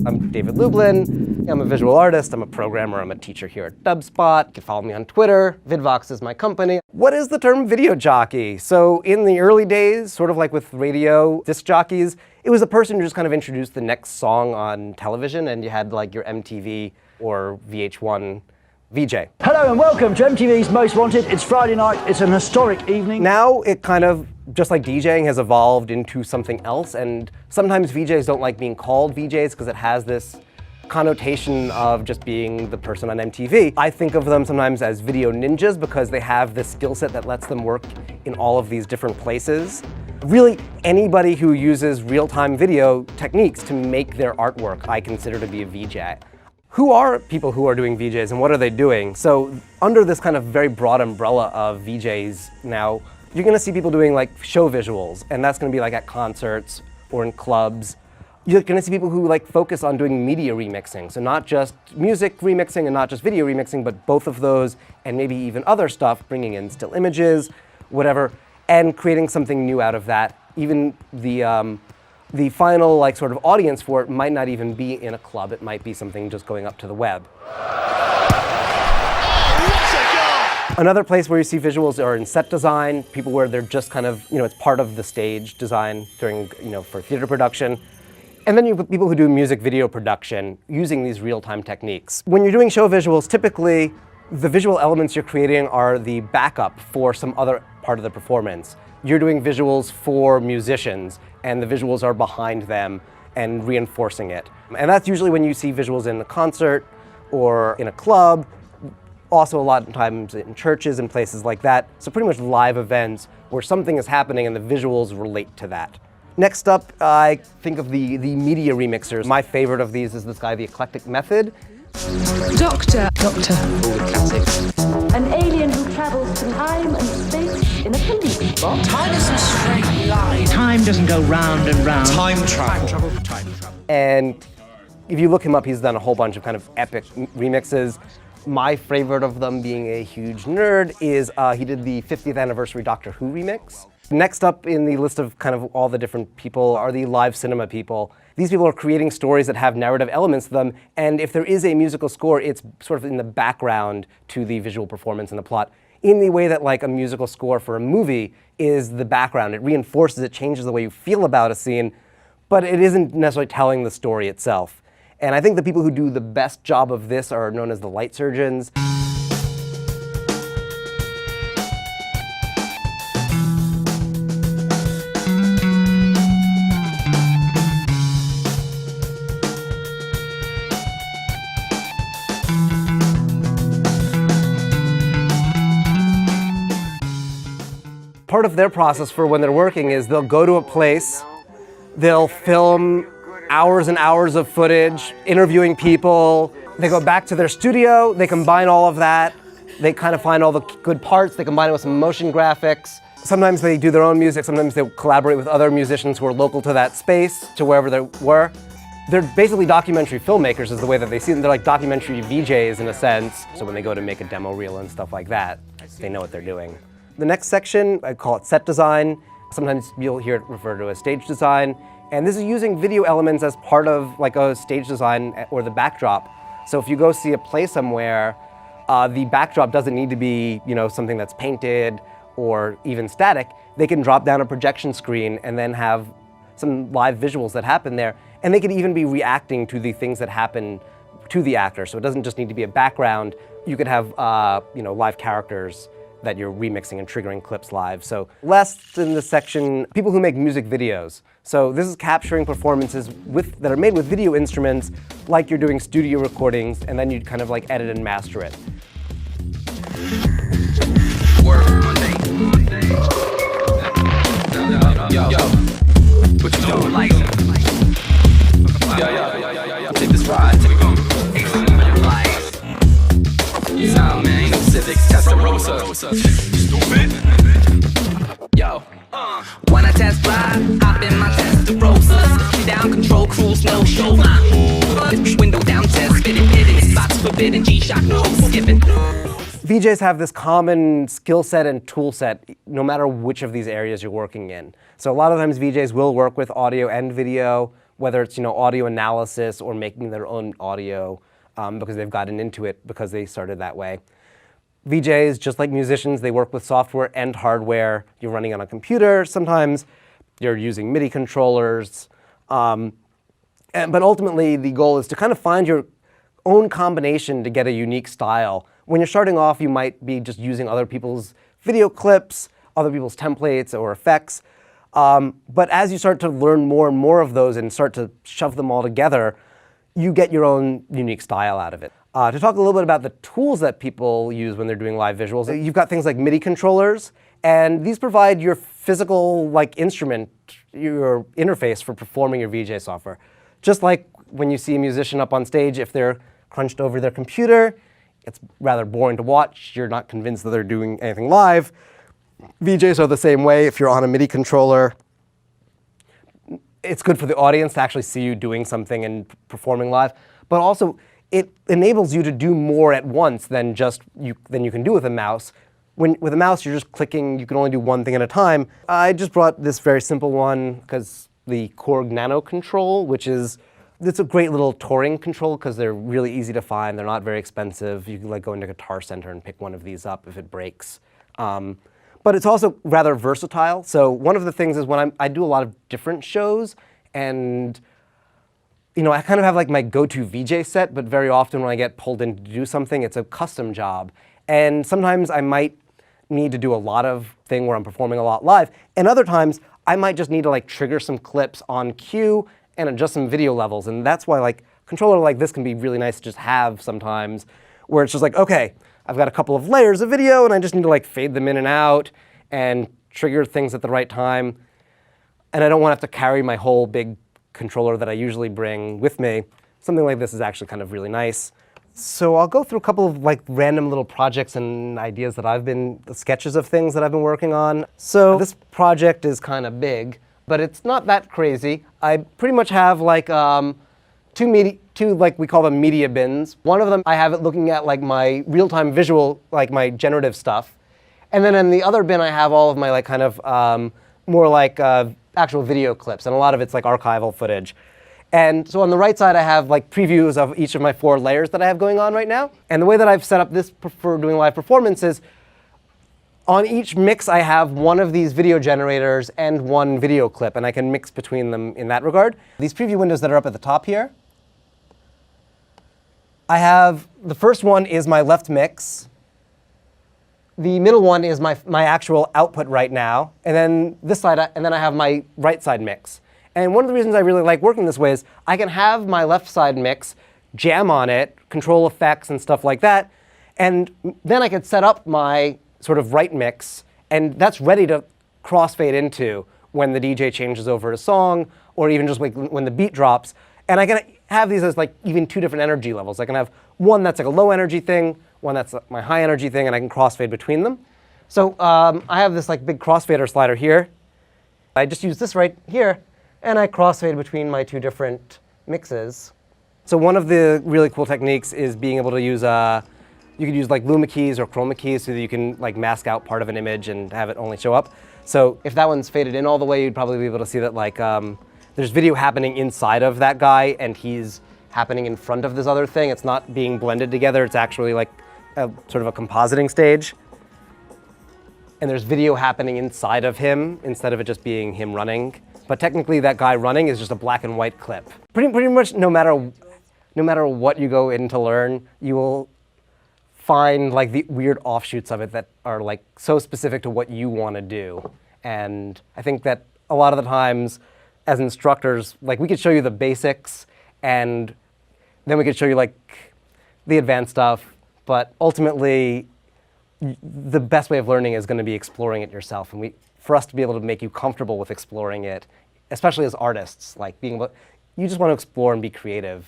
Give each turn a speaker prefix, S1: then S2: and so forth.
S1: I'm David Lublin. I'm a visual artist, I'm a programmer, I'm a teacher here at Dubspot. You can follow me on Twitter. VIDVOX is my company. What is the term video jockey? So in the early days, sort of like with radio disc jockeys, it was a person who just kind of introduced the next song on television, and you had like your MTV or VH1 VJ.
S2: Hello and welcome to MTV's Most Wanted. It's Friday night, it's an historic evening.
S1: Now it kind of, just like DJing, has evolved into something else, and sometimes VJs don't like being called VJs because it has this connotation of just being the person on MTV. I think of them sometimes as video ninjas because they have this skill set that lets them work in all of these different places. Really, anybody who uses real-time video techniques to make their artwork, I consider to be a VJ. Who are people who are doing VJs and what are they doing? So under this kind of very broad umbrella of VJs now, you're gonna see people doing like show visuals, and that's gonna be like at concerts or in clubs. You're gonna see people who like focus on doing media remixing. So not just music remixing and not just video remixing, but both of those and maybe even other stuff, bringing in still images, whatever, and creating something new out of that. Even the final like sort of audience for it might not even be in a club. It might be something just going up to the web. Another place where you see visuals are in set design, people where they're just kind of, it's part of the stage design during, for theater production. And then you have people who do music video production using these real-time techniques. When you're doing show visuals, typically the visual elements you're creating are the backup for some other part of the performance. You're doing visuals for musicians, and the visuals are behind them and reinforcing it. And that's usually when you see visuals in a concert or in a club, also a lot of times in churches and places like that. So pretty much live events where something is happening and the visuals relate to that. Next up, I think of the media remixers. My favorite of these is this guy, the Eclectic Method.
S3: Doctor.
S4: All the classics.
S5: An alien who travels through time and space in a police box.
S4: Time is a straight line.
S3: Time doesn't go round and round.
S4: Time travel.
S1: And if you look him up, he's done a whole bunch of kind of epic remixes. My favorite of them, being a huge nerd, is he did the 50th anniversary Doctor Who remix. Next up in the list of kind of all the different people are the live cinema people. These people are creating stories that have narrative elements to them, and if there is a musical score, it's sort of in the background to the visual performance and the plot, in the way that like a musical score for a movie is the background. It reinforces, it changes the way you feel about a scene, but it isn't necessarily telling the story itself. And I think the people who do the best job of this are known as the light surgeons. Part of their process for when they're working is they'll go to a place, they'll film hours and hours of footage, interviewing people. They go back to their studio, they combine all of that, they kind of find all the good parts, they combine it with some motion graphics. Sometimes they do their own music, sometimes they collaborate with other musicians who are local to that space, to wherever they were. They're basically documentary filmmakers is the way that they see them. They're like documentary VJs in a sense. So when they go to make a demo reel and stuff like that, they know what they're doing. The next section, I call it set design. Sometimes you'll hear it referred to as stage design. And this is using video elements as part of like a stage design or the backdrop. So if you go see a play somewhere, the backdrop doesn't need to be something that's painted or even static. They can drop down a projection screen and then have some live visuals that happen there. And they could even be reacting to the things that happen to the actor. So it doesn't just need to be a background. You could have live characters that you're remixing and triggering clips live. So last in this section, people who make music videos. So this is capturing performances that are made with video instruments like you're doing studio recordings, and then you'd kind of like edit and master it.
S4: What you doing like? Take this ride, take it home. Nah, man, ain't no civics, Testarossa. Stupid. Yo, when I test drive, hop in my Testarossa. Down control, cruise, no show. Window down, test, spit it, spots forbidden, G-Shock, no skipping.
S1: VJs have this common skill set and tool set no matter which of these areas you're working in. So a lot of times VJs will work with audio and video, whether it's audio analysis or making their own audio because they've gotten into it because they started that way. VJs, just like musicians, they work with software and hardware. You're running on a computer. Sometimes you're using MIDI controllers. But ultimately, the goal is to kind of find your own combination to get a unique style. When you're starting off, you might be just using other people's video clips, other people's templates or effects. But as you start to learn more and more of those and start to shove them all together, you get your own unique style out of it. To talk a little bit about the tools that people use when they're doing live visuals, you've got things like MIDI controllers, and these provide your physical instrument, your interface for performing your VJ software. Just like when you see a musician up on stage, if they're crunched over their computer, it's rather boring to watch. You're not convinced that they're doing anything live. VJs are the same way. If you're on a MIDI controller, it's good for the audience to actually see you doing something and performing live, but also it enables you to do more at once than you can do with a mouse. With a mouse, you're just clicking. You can only do one thing at a time. I just brought this very simple one because the Korg Nano Control, it's a great little touring control because they're really easy to find. They're not very expensive. You can go into Guitar Center and pick one of these up if it breaks. But it's also rather versatile. So one of the things is when I do a lot of different shows, and I kind of have my go-to VJ set, but very often when I get pulled in to do something, it's a custom job. And sometimes I might need to do a lot of thing where I'm performing a lot live, and other times I might just need to trigger some clips on cue and adjust some video levels. And that's why a controller like this can be really nice to just have sometimes, where it's just okay, I've got a couple of layers of video and I just need to fade them in and out and trigger things at the right time. And I don't want to have to carry my whole big controller that I usually bring with me. Something like this is actually kind of really nice. So I'll go through a couple of random little projects and ideas that sketches of things that I've been working on. So this project is kind of big, but it's not that crazy. I pretty much have two we call them media bins. One of them I have it looking at my real-time visual, my generative stuff. And then in the other bin I have all of my more actual video clips, and a lot of it's archival footage. And so on the right side I have previews of each of my 4 layers that I have going on right now. And the way that I've set up this for doing live performances, on each mix I have one of these video generators and one video clip, and I can mix between them in that regard. These preview windows that are up at the top here, I have the first one is my left mix. The middle one is my actual output right now, and then this side, and then I have my right side mix. And one of the reasons I really like working this way is I can have my left side mix, jam on it, control effects and stuff like that, and then I could set up my sort of right mix, and that's ready to crossfade into when the DJ changes over a song, or even just when the beat drops. And I can have these as even 2 different energy levels. I can have one that's a low energy thing, one that's my high energy thing, and I can crossfade between them. So I have this big crossfader slider here. I just use this right here, and I crossfade between my 2 different mixes. So one of the really cool techniques is being able to use you could use luma keys or chroma keys so that you can mask out part of an image and have it only show up. So if that one's faded in all the way, you'd probably be able to see that there's video happening inside of that guy, and he's happening in front of this other thing. It's not being blended together. It's actually sort of a compositing stage. And there's video happening inside of him instead of it just being him running. But technically, that guy running is just a black and white clip. Pretty much no matter what you go in to learn, you will find the weird offshoots of it that are so specific to what you want to do. And I think that a lot of the times, as instructors, we could show you the basics, and then we could show you the advanced stuff. But ultimately, the best way of learning is going to be exploring it yourself. And for us to be able to make you comfortable with exploring it, especially as artists, you just want to explore and be creative.